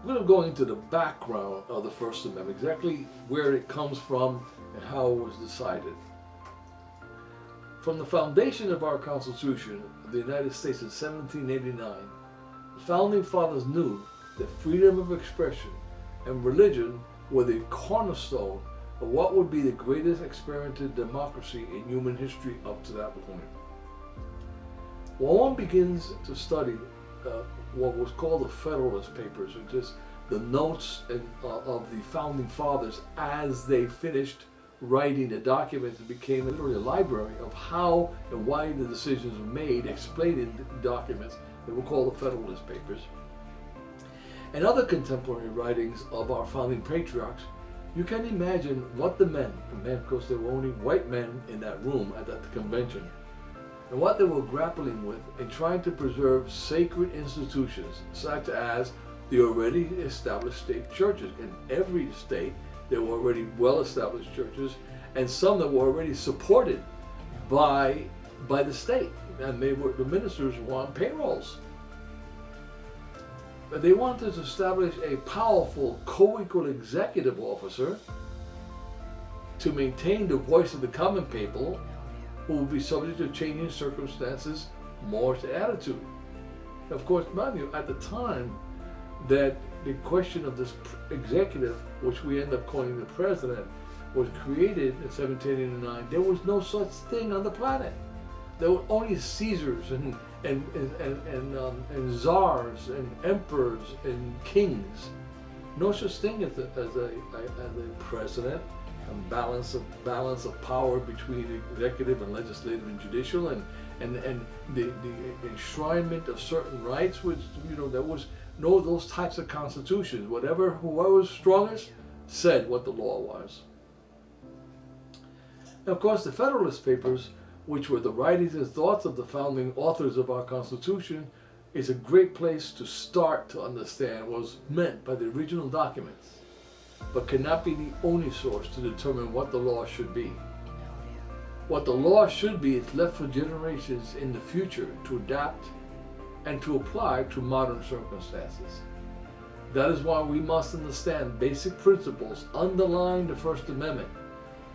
we're going to go into the background of the First Amendment, exactly where it comes from and how it was decided. From the foundation of our Constitution of the United States in 1789, the Founding Fathers knew that freedom of expression and religion were the cornerstone of what would be the greatest experimented democracy in human history up to that point. When one begins to study what was called the Federalist Papers, which is the notes of the Founding Fathers as they finished writing the documents, it became literally a library of how and why the decisions were made, explaining the documents that were called the Federalist Papers, and other contemporary writings of our founding patriarchs. You can imagine what the men, because there were only white men in that room at that convention, and what they were grappling with in trying to preserve sacred institutions such as the already established state churches. In every state there were already well-established churches, and some that were already supported by the state, and the ministers were on payrolls. But they wanted to establish a powerful co-equal executive officer to maintain the voice of the common people, who would be subject to changing circumstances, more to attitude. Of course, mind you, at the time that the question of this executive, which we end up calling the president, was created in 1789, there was no such thing on the planet. There were only Caesars and czars and emperors and kings. No such thing as a president, and balance of power between executive and legislative and judicial, and the enshrinement of certain rights, which, there was no those types of constitutions. Whoever was strongest said what the law was. And of course, the Federalist Papers, which were the writings and thoughts of the founding authors of our Constitution, is a great place to start to understand what was meant by the original documents, but cannot be the only source to determine what the law should be. What the law should be is left for generations in the future to adapt and to apply to modern circumstances. That is why we must understand basic principles underlying the First Amendment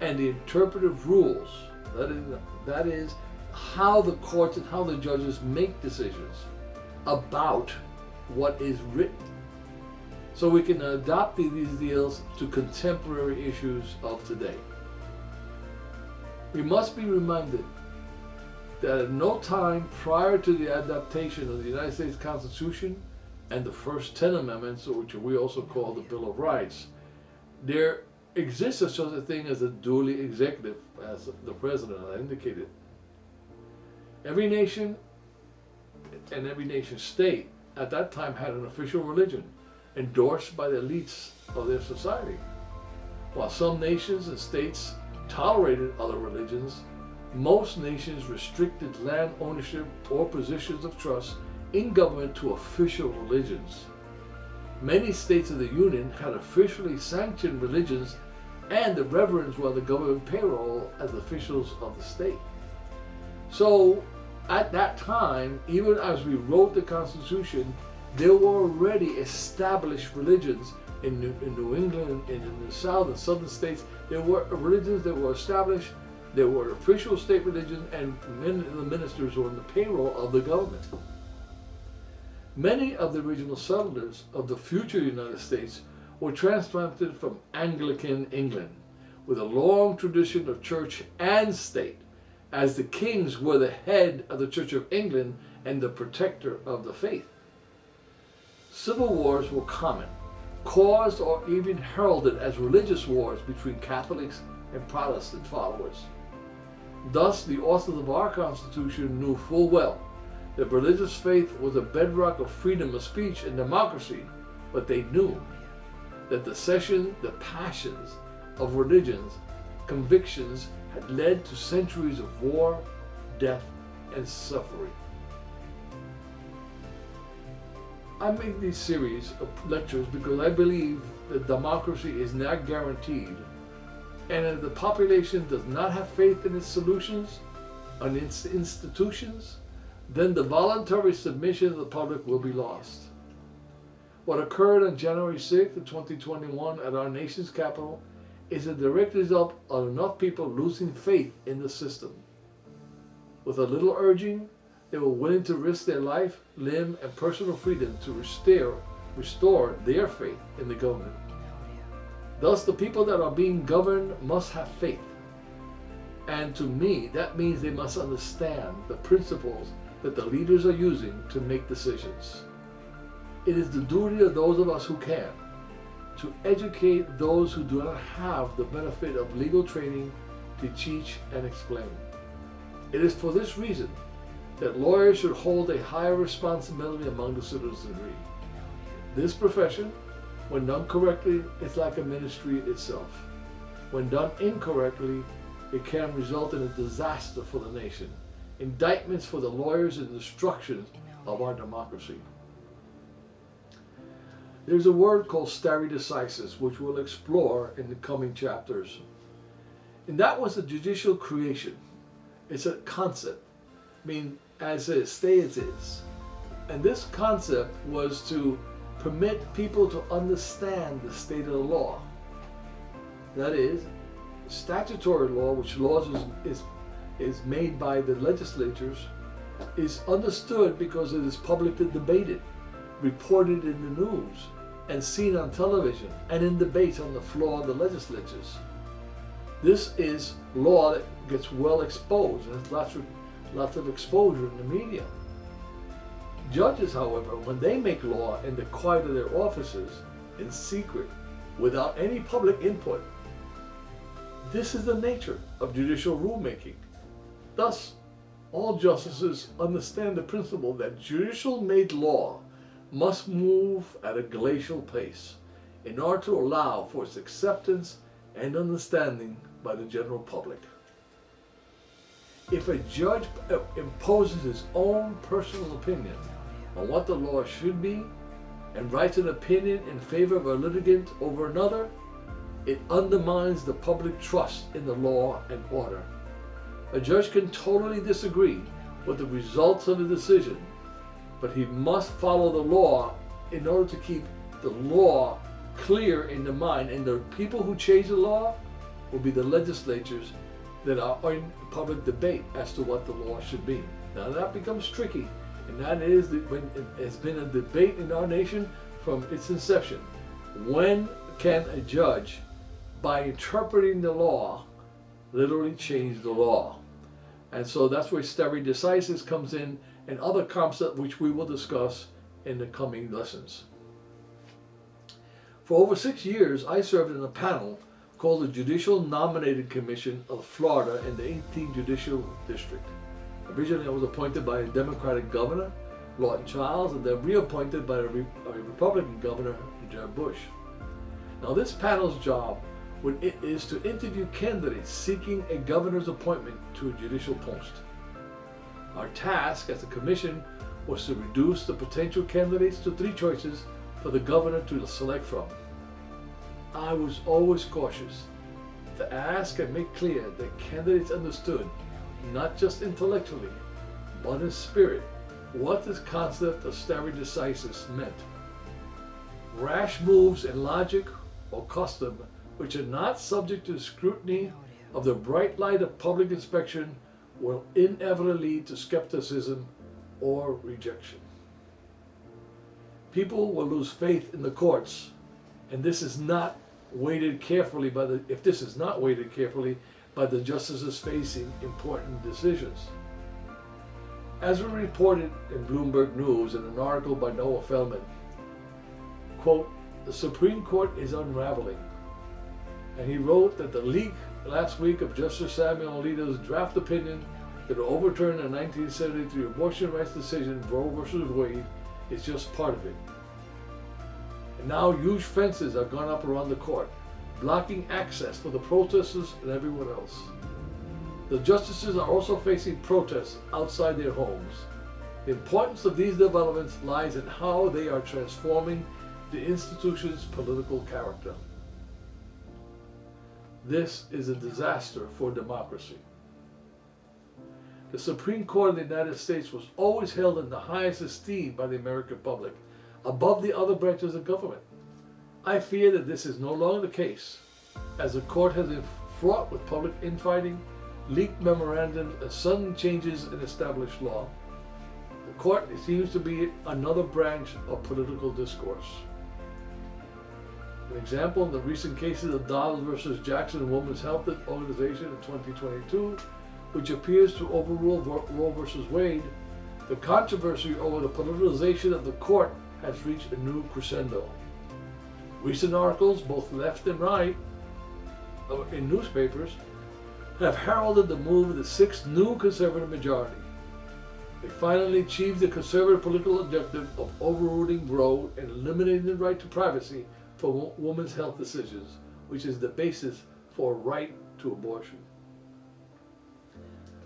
and the interpretive rules, that is how the courts and how the judges make decisions about what is written, so we can adapt these deals to contemporary issues of today. We must be reminded that at no time prior to the adaptation of the United States Constitution and the first 10 amendments, which we also call the Bill of Rights, there exists such a thing as a duly executive, as the president indicated. Every nation and every nation state at that time had an official religion endorsed by the elites of their society. While some nations and states tolerated other religions, most nations restricted land ownership or positions of trust in government to official religions. Many states of the Union had officially sanctioned religions, and the reverends were on the government payroll as officials of the state. So at that time, even as we wrote the Constitution, there were already established religions in New England and in the South and Southern states. There were religions that were established. There were official state religions, and many of the ministers were on the payroll of the government. Many of the original settlers of the future United States were transplanted from Anglican England, with a long tradition of church and state, as the kings were the head of the Church of England and the protector of the faith. Civil wars were common, caused or even heralded as religious wars between Catholics and Protestant followers. Thus, the authors of our Constitution knew full well that religious faith was a bedrock of freedom of speech and democracy, but they knew that the passions of religions, convictions had led to centuries of war, death, and suffering. I make these series of lectures because I believe that democracy is not guaranteed, and if the population does not have faith in its solutions and its institutions, then the voluntary submission of the public will be lost. What occurred on January 6th, 2021 at our nation's capital is a direct result of enough people losing faith in the system. With a little urging, they were willing to risk their life, limb, and personal freedom to restore their faith in the government. Thus, the people that are being governed must have faith. And to me, that means they must understand the principles that the leaders are using to make decisions. It is the duty of those of us who can to educate those who do not have the benefit of legal training to teach and explain. It is for this reason that lawyers should hold a higher responsibility among the citizenry. This profession, when done correctly, is like a ministry itself. When done incorrectly, it can result in a disaster for the nation, indictments for the lawyers, and destruction of our democracy. There's a word called stare decisis, which we'll explore in the coming chapters. And that was a judicial creation. It's a concept, meaning as is, stay as is. And this concept was to permit people to understand the state of the law. That is, statutory law, which laws is made by the legislatures, is understood because it is publicly debated, reported in the news, and seen on television and in debates on the floor of the legislatures. This is law that gets well exposed and has lots of exposure in the media. Judges, however, when they make law in the quiet of their offices, in secret, without any public input, this is the nature of judicial rulemaking. Thus, all justices understand the principle that judicial-made law must move at a glacial pace in order to allow for its acceptance and understanding by the general public. If a judge imposes his own personal opinion on what the law should be and writes an opinion in favor of a litigant over another, it undermines the public trust in the law and order. A judge can totally disagree with the results of a decision, but he must follow the law in order to keep the law clear in the mind. And the people who change the law will be the legislatures that are in public debate as to what the law should be. Now that becomes tricky, and that is that when it's been a debate in our nation from its inception. When can a judge, by interpreting the law, literally change the law? And so that's where stare decisis comes in, and other concepts which we will discuss in the coming lessons. For over 6 years, I served in a panel called the Judicial Nominating Commission of Florida in the 18th Judicial District. Originally, I was appointed by a Democratic governor, Lawton Chiles, and then reappointed by a Republican governor, Jeb Bush. Now, this panel's job is to interview candidates seeking a governor's appointment to a judicial post. Our task as a commission was to reduce the potential candidates to 3 choices for the governor to select from. I was always cautious to ask and make clear that candidates understood, not just intellectually, but in spirit, what this concept of stare decisis meant. Rash moves in logic or custom, which are not subject to the scrutiny of the bright light of public inspection, will inevitably lead to skepticism or rejection. People will lose faith in the courts, and this is not weighted carefully by the justices facing important decisions. As we reported in Bloomberg News in an article by Noah Feldman, quote, "The Supreme Court is unraveling." And he wrote that the leak last week of Justice Samuel Alito's draft opinion that overturned the 1973 abortion rights decision, Roe v. Wade, is just part of it. And now huge fences have gone up around the court, blocking access for the protesters and everyone else. The justices are also facing protests outside their homes. The importance of these developments lies in how they are transforming the institution's political character. This is a disaster for democracy. The Supreme Court of the United States was always held in the highest esteem by the American public, above the other branches of government. I fear that this is no longer the case, as the court has been fraught with public infighting, leaked memorandums, and sudden changes in established law. The court seems to be another branch of political discourse. An example, in the recent cases of Dobbs versus Jackson Women's Health Organization in 2022, which appears to overrule Roe versus Wade, the controversy over the politicization of the court has reached a new crescendo. Recent articles, both left and right, in newspapers, have heralded the move of the sixth new conservative majority. They finally achieved the conservative political objective of overruling Roe and eliminating the right to privacy for women's health decisions, which is the basis for a right to abortion.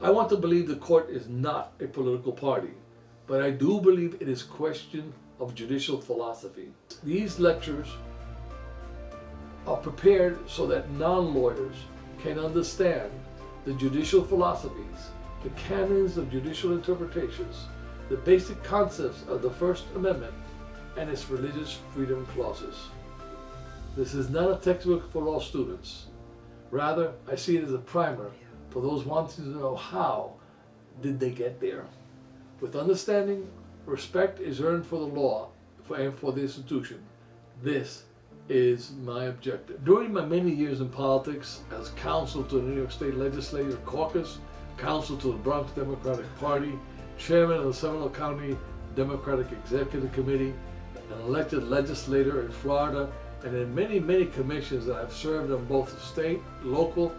I want to believe the court is not a political party, but I do believe it is a question of judicial philosophy. These lectures are prepared so that non-lawyers can understand the judicial philosophies, the canons of judicial interpretations, the basic concepts of the First Amendment, and its religious freedom clauses. This is not a textbook for all students. Rather, I see it as a primer for those wanting to know how did they get there. With understanding, respect is earned for the law and for the institution. This is my objective. During my many years in politics, as counsel to the New York State Legislative Caucus, counsel to the Bronx Democratic Party, chairman of the Seminole County Democratic Executive Committee, an elected legislator in Florida, and in many, many commissions that I've served on both state, local,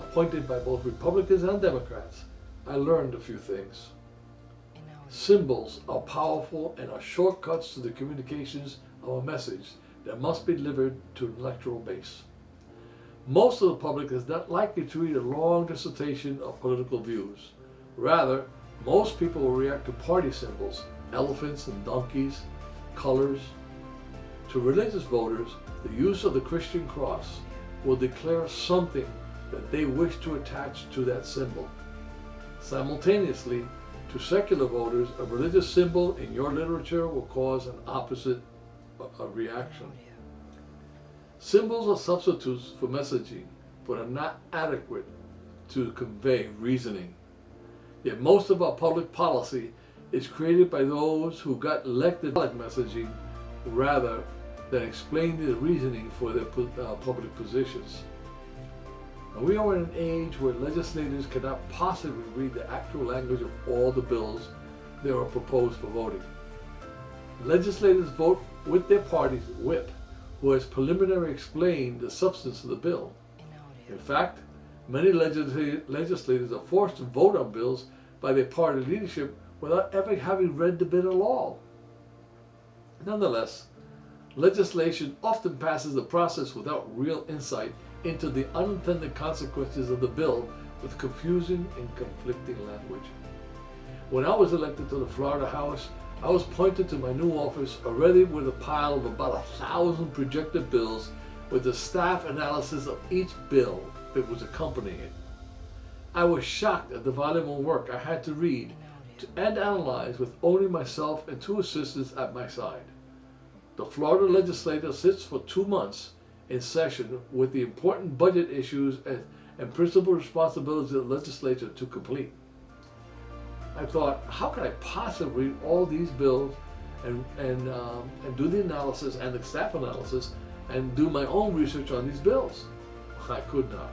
appointed by both Republicans and Democrats, I learned a few things. Symbols are powerful and are shortcuts to the communications of a message that must be delivered to an electoral base. Most of the public is not likely to read a long dissertation of political views. Rather, most people will react to party symbols, elephants and donkeys, colors. To religious voters, the use of the Christian cross will declare something that they wish to attach to that symbol. Simultaneously, to secular voters, a religious symbol in your literature will cause an opposite reaction. Symbols are substitutes for messaging, but are not adequate to convey reasoning. Yet most of our public policy is created by those who got elected like messaging rather than explain the reasoning for their public positions. Now, we are in an age where legislators cannot possibly read the actual language of all the bills that are proposed for voting. Legislators vote with their party's whip, who has preliminarily explained the substance of the bill. In fact, many legislators are forced to vote on bills by their party leadership without ever having read the bill at all. Nonetheless, legislation often passes the process without real insight into the unintended consequences of the bill with confusing and conflicting language. When I was elected to the Florida House, I was pointed to my new office already with a pile of about 1,000 projected bills with the staff analysis of each bill that was accompanying it. I was shocked at the volume of work I had to read and analyze with only myself and 2 assistants at my side. The Florida legislature sits for 2 months in session with the important budget issues and principal responsibilities of the legislature to complete. I thought, how could I possibly read all these bills and do the analysis and the staff analysis and do my own research on these bills? I could not.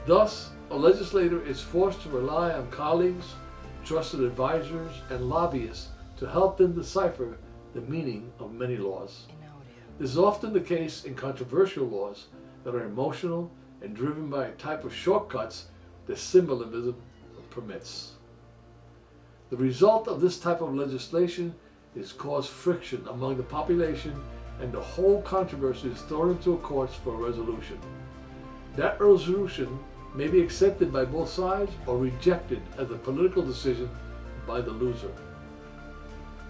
Thus, a legislator is forced to rely on colleagues, trusted advisors, and lobbyists to help them decipher the meaning of many laws. This is often the case in controversial laws that are emotional and driven by a type of shortcuts that symbolism permits. The result of this type of legislation is cause friction among the population, and the whole controversy is thrown into courts for a resolution. That resolution may be accepted by both sides or rejected as a political decision by the loser.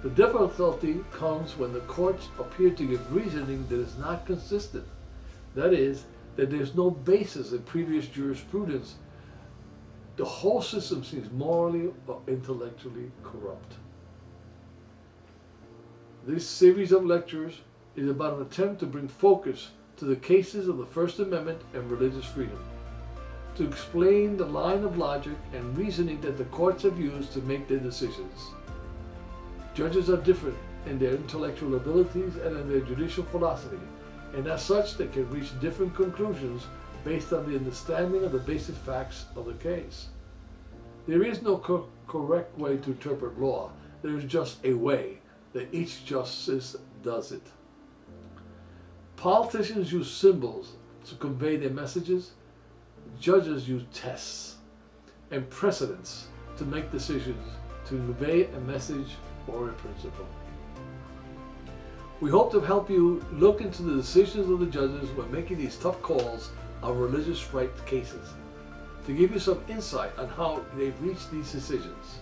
The difficulty comes when the courts appear to give reasoning that is not consistent. That is, that there's no basis in previous jurisprudence. The whole system seems morally or intellectually corrupt. This series of lectures is about an attempt to bring focus to the cases of the First Amendment and religious freedom, to explain the line of logic and reasoning that the courts have used to make their decisions. Judges are different in their intellectual abilities and in their judicial philosophy, and as such they can reach different conclusions based on the understanding of the basic facts of the case. There is no correct way to interpret law. There is just a way that each justice does it. Politicians use symbols to convey their messages. Judges use tests and precedents to make decisions, to convey a message or a principle. We hope to help you look into the decisions of the judges when making these tough calls on religious right cases, to give you some insight on how they've reached these decisions.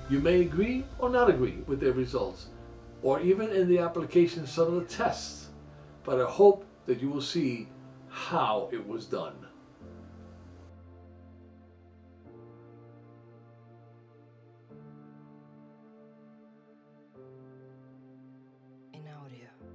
You may agree or not agree with their results, or even in the application of some of the tests, but I hope that you will see how it was done.